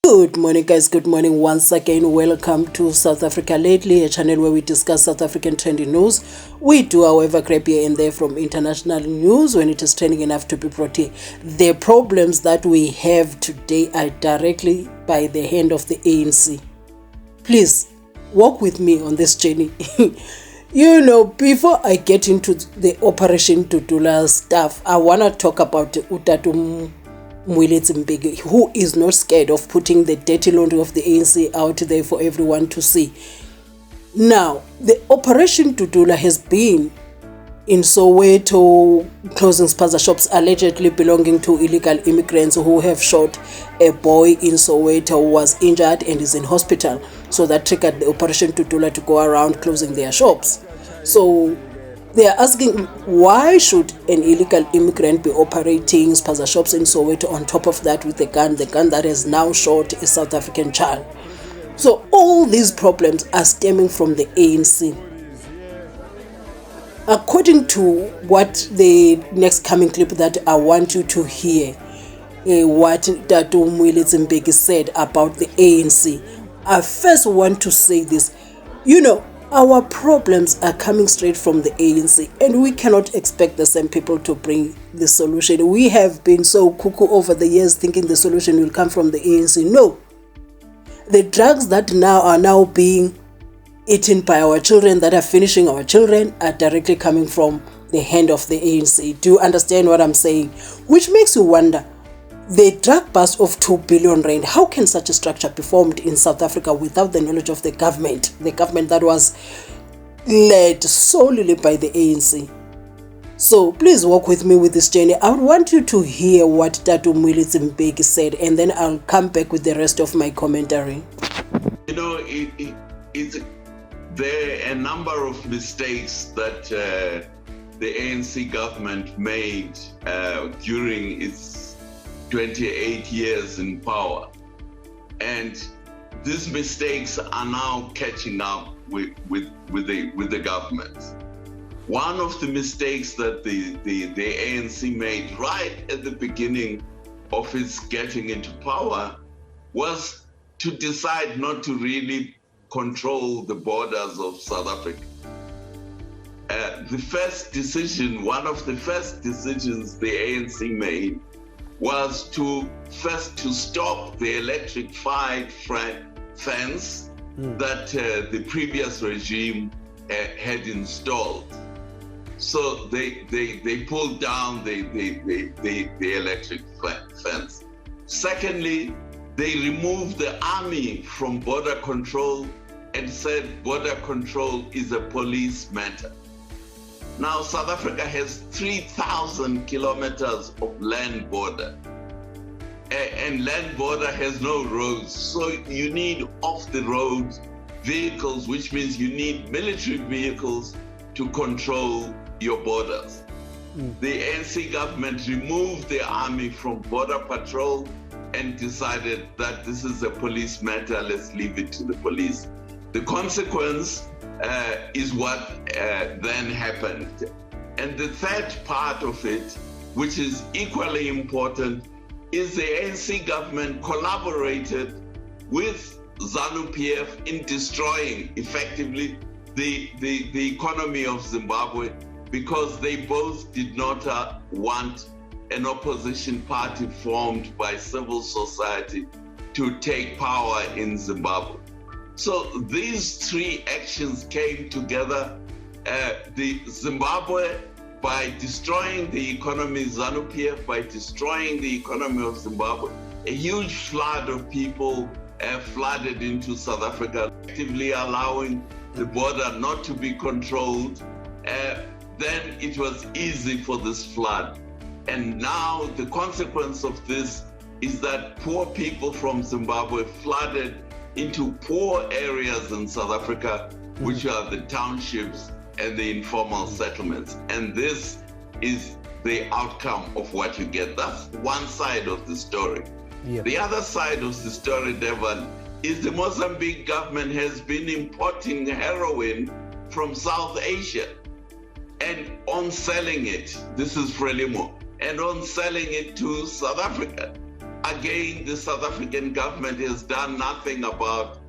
Good morning, guys. Good morning once again. Welcome to South Africa Lately, a channel where we discuss South African trending news. We do, however, grab here and there from international news when it is trending enough to be brought here. The problems that we have today are directly by the hand of the ANC. Please walk with me on this journey. Before I get into the Operation Tutula stuff, I want to talk about Utatu Moeletsi, who is not scared of putting the dirty laundry of the ANC out there for everyone to see. Now, the Operation Tutula has been in Soweto, closing spaza shops allegedly belonging to illegal immigrants who have shot a boy in Soweto who was injured and is in hospital. So that triggered the Operation Tutula to go around closing their shops. So they are asking, why should an illegal immigrant be operating spaza shops in Soweto on top of that with the gun that has now shot a South African child? So all these problems are stemming from the ANC. According to what the next coming clip that I want you to hear, what Tatu Moeletsi said about the ANC, I first want to say this. Our problems are coming straight from the ANC, and we cannot expect the same people to bring the solution. We have been so cuckoo over the years thinking the solution will come from the ANC. No. The drugs that are now being eaten by our children, that are finishing our children, are directly coming from the hand of the ANC. Do you understand what I'm saying? Which makes you wonder, the drug bust of 2 billion rand, how can such a structure be formed in South Africa without the knowledge of the government that was led solely by the ANC? So please walk with me with this journey. I would want you to hear what Tatu Moeletsi said, and then I'll come back with the rest of my commentary. There are a number of mistakes that the ANC government made during its 28 years in power, and these mistakes are now catching up with the government. One of the mistakes that the ANC made right at the beginning of its getting into power was to decide not to really control the borders of South Africa. One of the first decisions the ANC made was to stop the electrified fence that the previous regime had installed. So they pulled down the electric fence. Secondly, they removed the army from border control and said border control is a police matter. Now, South Africa has 3,000 kilometers of land border, and land border has no roads. So you need off-the-road vehicles, which means you need military vehicles to control your borders. The ANC government removed the army from border patrol and decided that this is a police matter, let's leave it to the police. The consequence is what then happened. And the third part of it, which is equally important, is the ANC government collaborated with ZANUPF in destroying effectively the economy of Zimbabwe, because they both did not want an opposition party formed by civil society to take power in Zimbabwe. So these three actions came together. The Zimbabwe, by destroying the economy, ZANUPF by destroying the economy of Zimbabwe, a huge flood of people flooded into South Africa, actively allowing the border not to be controlled. Then it was easy for this flood. And now the consequence of this is that poor people from Zimbabwe flooded into poor areas in South Africa, which are the townships and the informal settlements. And this is the outcome of what you get. That's one side of the story. Yeah. The other side of the story, Devon, is the Mozambique government has been importing heroin from South Asia and on selling it. This is Frelimo. And on selling it to South Africa. again, the South African government has done nothing about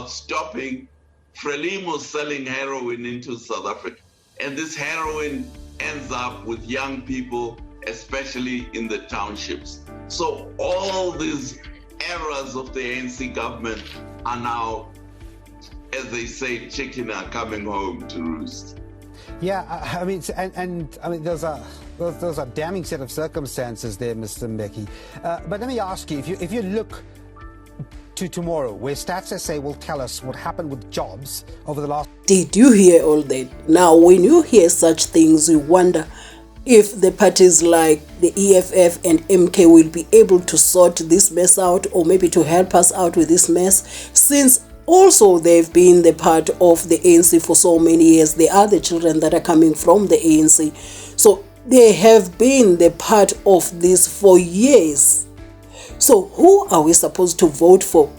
stopping Frelimo selling heroin into South Africa. And this heroin ends up with young people, especially in the townships. So all these errors of the ANC government are now, as they say, chicken are coming home to roost. Yeah, I mean, and I mean, those are damning set of circumstances there, Mr. Mbeki. But let me ask you, if you look to tomorrow, where Stats SA will tell us what happened with jobs over the last... Did you hear all that? Now, when you hear such things, you wonder if the parties like the EFF and MK will be able to sort this mess out, or maybe to help us out with this mess, since also they've been the part of the ANC for so many years. They are the children that are coming from the ANC. So they have been the part of this for years. So who are we supposed to vote for?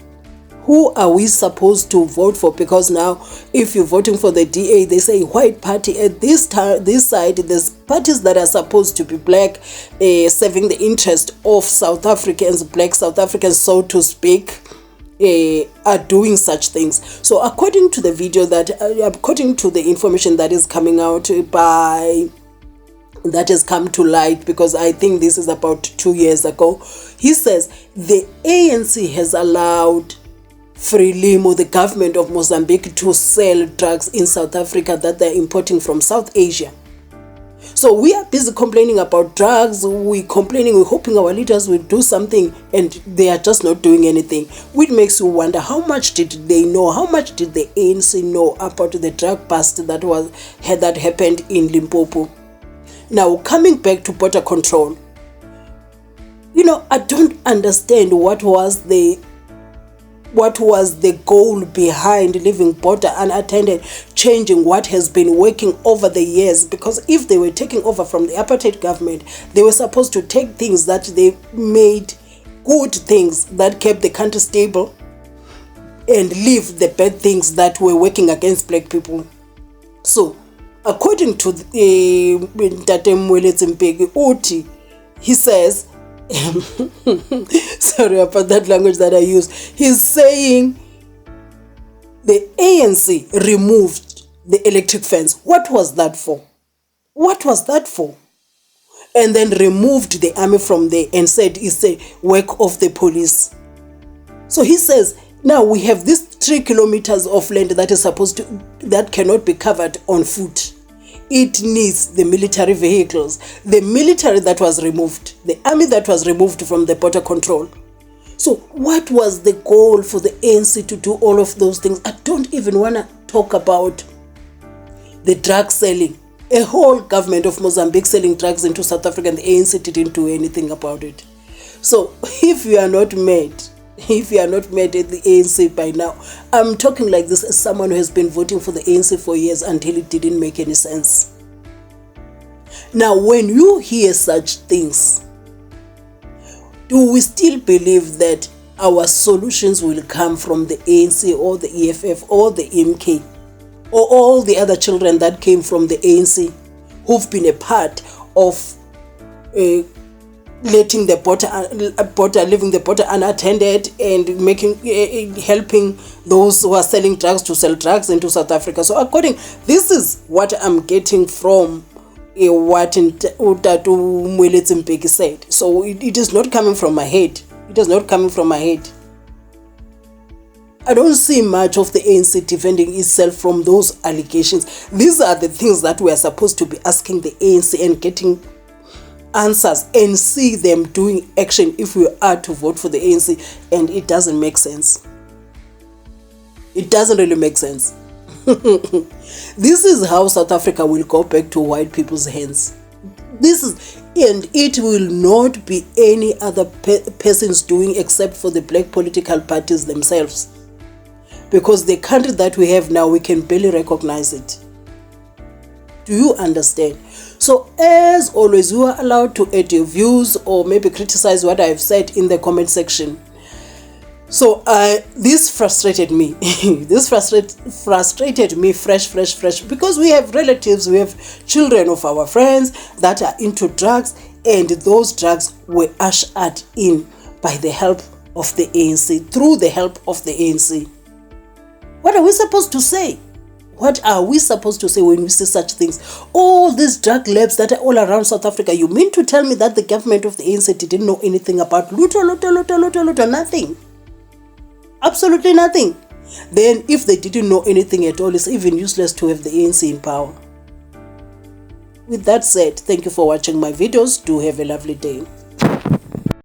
Who are we supposed to vote for? Because now, if you're voting for the DA, they say white party. At this side, there's parties that are supposed to be black, serving the interest of South Africans, black South Africans, so to speak, are doing such things. So according to the video according to the information that is coming out that has come to light, because I think this is about 2 years ago, he says the ANC has allowed Frelimo, the government of Mozambique, to sell drugs in South Africa that they're importing from South Asia. So we are busy complaining about drugs, we're hoping our leaders will do something, and they are just not doing anything. Which makes you wonder, how much did they know, how much did the ANC know about the drug bust that happened in Limpopo? Now, coming back to border control, I don't understand what was the goal behind leaving border unattended, changing what has been working over the years. Because if they were taking over from the apartheid government, they were supposed to take things that they made good things that kept the country stable, and leave the bad things that were working against black people. So according to Moeletsi Uti, he says, sorry about that language that I use, he's saying the ANC removed the electric fence. What was that for? What was that for? And then removed the army from there and said it's a work of the police. So he says, now we have this 3 kilometers of land that cannot be covered on foot. It needs the military vehicles, the military that was removed, the army that was removed from the border control. So what was the goal for the ANC to do all of those things? I don't even want to talk about the drug selling. A whole government of Mozambique selling drugs into South Africa, and the ANC didn't do anything about it. So if you are not mad at the ANC by now, I'm talking like this as someone who has been voting for the ANC for years until it didn't make any sense. Now, when you hear such things, do we still believe that our solutions will come from the ANC or the EFF or the MK or all the other children that came from the ANC who've been a part of leaving the border unattended and helping those who are selling drugs to sell drugs into South Africa? So this is what I'm getting from what Utatu Moeletsi said. So it is not coming from my head. It is not coming from my head. I don't see much of the ANC defending itself from those allegations. These are the things that we are supposed to be asking the ANC and getting answers, and see them doing action if we are to vote for the ANC, and it doesn't make sense. It doesn't really make sense. This is how South Africa will go back to white people's hands. And it will not be any other persons doing except for the black political parties themselves. Because the country that we have now, we can barely recognize it. Do you understand? So as always, you are allowed to add your views or maybe criticize what I've said in the comment section. So this frustrated me. This frustrated me fresh, because we have relatives, we have children of our friends that are into drugs, and those drugs were ushered in by the help of the ANC, through the help of the ANC. What are we supposed to say? What are we supposed to say when we see such things? All these drug labs that are all around South Africa, you mean to tell me that the government of the ANC didn't know anything about Luto, nothing? Absolutely nothing. Then if they didn't know anything at all, it's even useless to have the ANC in power. With that said, thank you for watching my videos. Do have a lovely day.